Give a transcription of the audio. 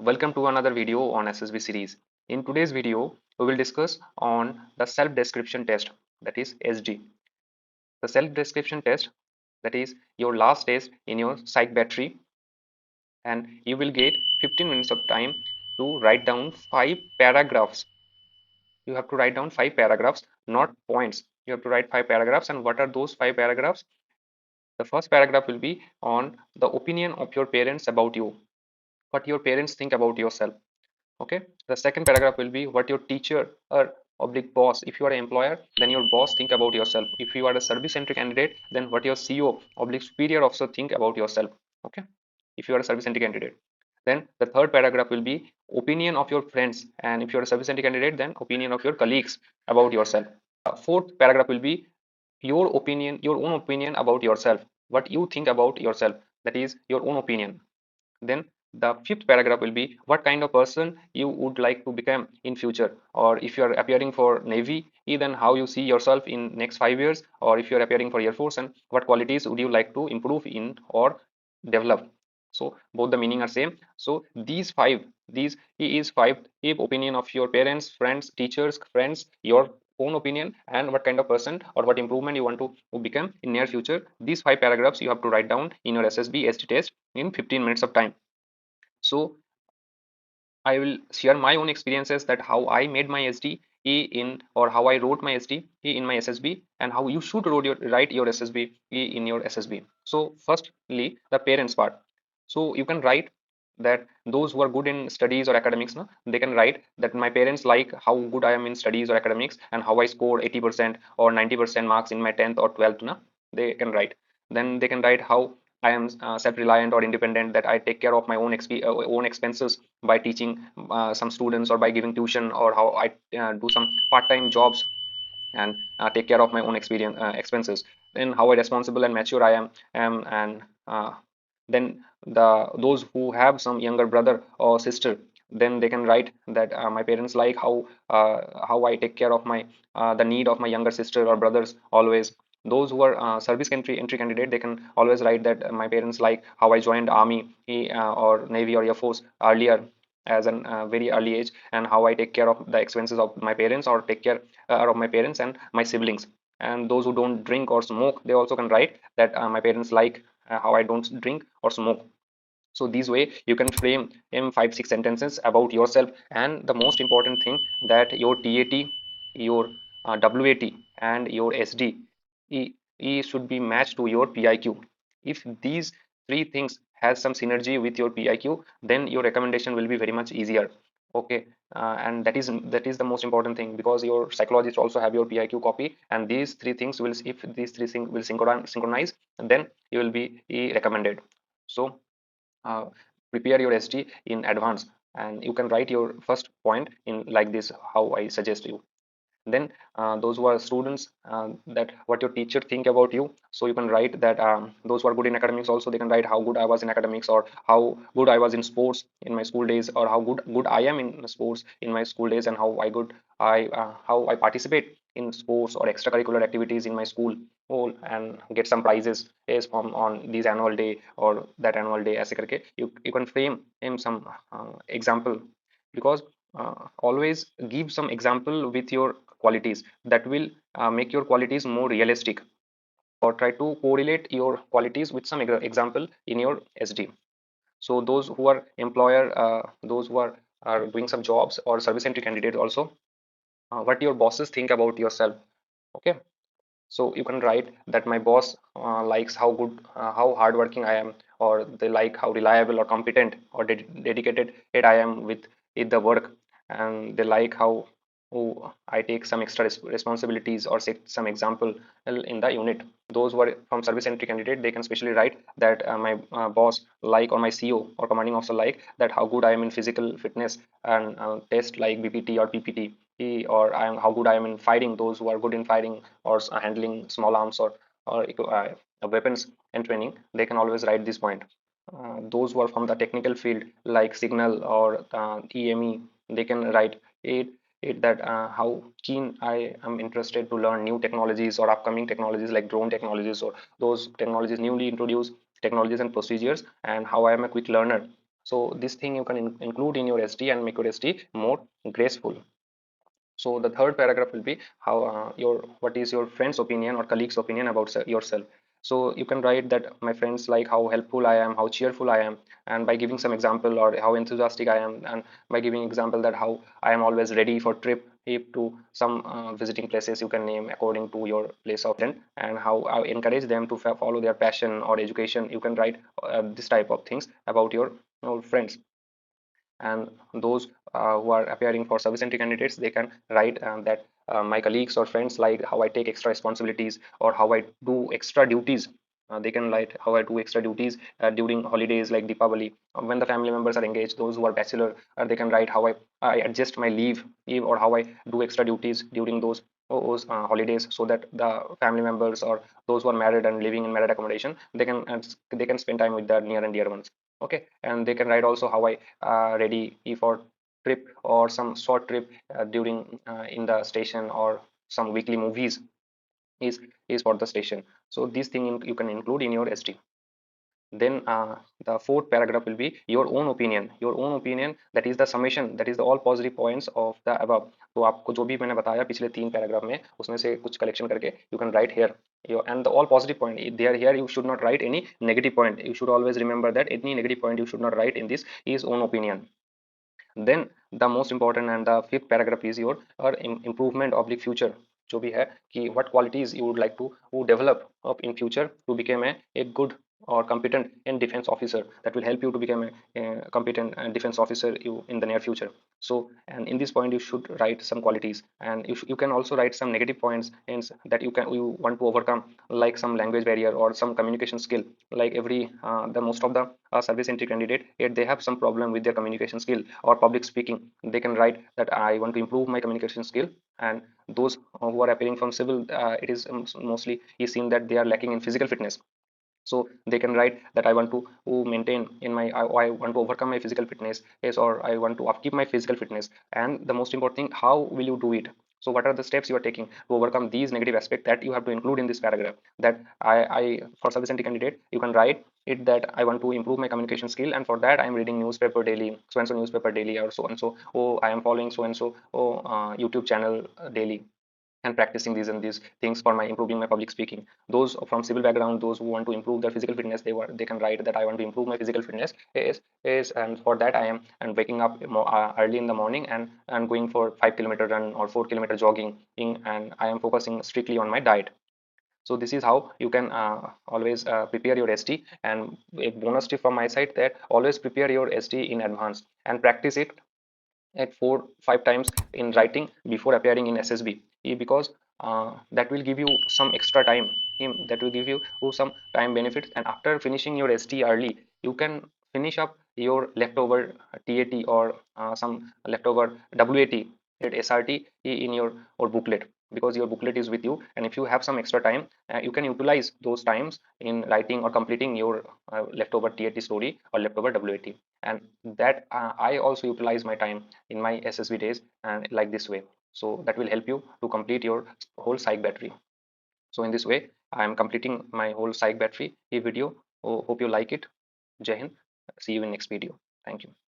Welcome to another video on SSB series. In today's video, we will discuss on the self-description test, that is SD. The self-description test, that is your last test in your psych battery, and you will get 15 minutes of time to write down 5 paragraphs. You have to write down 5 paragraphs, not points. You have to write 5 paragraphs, and what are those 5 paragraphs? The first paragraph will be on the opinion of your parents about you, what your parents think about yourself. Okay, the second paragraph will be what your teacher or oblique boss, if you are an employer, then your boss think about yourself. If you are a service centric candidate, then what your CEO oblique superior also think about yourself. Okay, if you are a service centric candidate, then the third paragraph will be opinion of your friends, and if you are a service centric candidate, then opinion of your colleagues about yourself. Fourth paragraph will be your opinion, your own opinion about yourself, what you think about yourself, that is your own opinion. Then the fifth paragraph will be what kind of person you would like to become in future, or if you are appearing for Navy, then how you see yourself in next 5 years, or if you are appearing for Air Force, and what qualities would you like to improve in or develop. So both the meaning are same. So these is five if opinion of your parents, friends, teachers, friends, your own opinion, and what kind of person or what improvement you want to become in near future. These 5 paragraphs you have to write down in your SSB SD test in 15 minutes of time. So I will share my own experiences, that how I made my SD in, or how I wrote my SD in my SSB, and how you should write your SSB in your SSB. So firstly, the parents part. So you can write that those who are good in studies or academics, no, they can write that my parents like how good I am in studies or academics, and how I score 80% or 90% marks in my 10th or 12th, no, they can write. Then they can write how I am self-reliant or independent, that I take care of my own expenses by teaching some students, or by giving tuition, or how I do some part-time jobs and take care of my own expenses. Then how responsible and mature I am, and then those who have some younger brother or sister, then they can write that my parents like how I take care of my the need of my younger sister or brothers always. Those who are service entry candidate, they can always write that my parents like how I joined army or navy or air force earlier, as an very early age, and how I take care of the expenses of my parents, or take care of my parents and my siblings. And those who don't drink or smoke, they also can write that my parents like how I don't drink or smoke. So this way you can frame in 5-6 sentences about yourself. And the most important thing, that your TAT, your WAT, and your SD should be matched to your PIQ. If these three things has some synergy with your PIQ, then your recommendation will be very much easier. Okay, and that is the most important thing, because your psychologists also have your PIQ copy, and these three things will, if these three things will synchronize, then you will be recommended. So uh, prepare your SD in advance, and you can write your first point in like this, how I suggest you. Then those who are students, that what your teacher think about you. So you can write that those who are good in academics also, they can write how good I was in academics, or how good I was in sports in my school days, or how good I am in sports in my school days, and how I participate in sports or extracurricular activities in my school whole, and get some prizes is from on these annual day or that annual day, as you can frame in some example. Because always give some example with your qualities, that will make your qualities more realistic, or try to correlate your qualities with some example in your SD. So those who are employer, those who are doing some jobs, or service entry candidate also, what your bosses think about yourself. Okay, so you can write that my boss likes how hardworking I am, or they like how reliable or competent or dedicated it I am with the work, and they like how I take some extra responsibilities, or set some example in the unit. Those who are from service entry candidate, they can specially write that my boss like, or my CEO or commanding officer like that how good I am in physical fitness, and test like BPT or PPT, or how good I am in fighting. Those who are good in fighting, or handling small arms, or weapons and training, they can always write this point. Those who are from the technical field like signal or EME, they can write it that how keen I am interested to learn new technologies or upcoming technologies like drone technologies, or those technologies newly introduced technologies and procedures, and how I am a quick learner. So this thing you can include in your SD and make your SD more graceful. So the third paragraph will be how your what is your friend's opinion or colleague's opinion about yourself. So you can write that my friends like how helpful I am, how cheerful I am, and by giving some example, or how enthusiastic I am, and by giving example that how I am always ready for trip if to some visiting places you can name according to your place of residence, and how I encourage them to follow their passion or education. You can write this type of things about your friends. And those who are appearing for service entry candidates, they can write that my colleagues or friends like how I take extra responsibilities or how I do extra duties. They can write how I do extra duties during holidays like Deepavali, when the family members are engaged. Those who are bachelor, they can write how I adjust my leave, or how I do extra duties during those holidays, so that the family members or those who are married and living in married accommodation, they can spend time with their near and dear ones. Okay, and they can write also how I ready for trip or some short trip during in the station, or some weekly movies is is for the station. So this thing you can include in your SD. Then the fourth paragraph will be your own opinion, that is the summation, that is the all positive points of the above. तो आपको जो भी मैंने बताया पिछले 3 paragraph में, उसमें से कुछ कलेक्शन करके you can write here your, and the all positive point there. Here you should not write any negative point. You should always remember that any negative point you should not write in this is own opinion. Then the most important and the fifth paragraph is your improvement of the future. जो भी है कि what qualities you would like to develop up in future to become a good or competent in defense officer, that will help you to become a competent defense officer in the near future. So, and in this point you should write some qualities, and you can also write some negative points in that you want to overcome, like some language barrier or some communication skill. Like every the most of the service entry candidate, yet they have some problem with their communication skill or public speaking. They can write that I want to improve my communication skill. And those who are appearing from civil, it is mostly is seen that they are lacking in physical fitness. So they can write that I want to maintain in my I want to overcome my physical fitness, yes, or I want to upkeep my physical fitness. And the most important thing, how will you do it? So what are the steps you are taking to overcome these negative aspects, that you have to include in this paragraph. That I for service entry candidate, you can write it that I want to improve my communication skill, and for that I am reading newspaper daily, so and so newspaper daily, or so and so, oh I am following so and so YouTube channel daily, and practicing these and these things for my improving my public speaking. Those from civil background, those who want to improve their physical fitness, they can write that I want to improve my physical fitness is and for that I am and waking up early in the morning and going for 5 kilometer run or 4 kilometer jogging and I am focusing strictly on my diet. So this is how you can always prepare your SD. And a bonus tip from my side, that always prepare your SD in advance and practice it at 4 5 times in writing before appearing in SSB, because that will give you some extra time, that will give you some time benefits. And after finishing your SD early, you can finish up your leftover TAT or some leftover WAT SRT in your or booklet, because your booklet is with you. And if you have some extra time, you can utilize those times in writing or completing your leftover TAT story or leftover WAT. And that I also utilize my time in my SSB days and like this way. So that will help you to complete your whole psych battery. So in this way, I am completing my whole psych battery video. Hope you like it. Jai Hind. See you in next video. Thank you.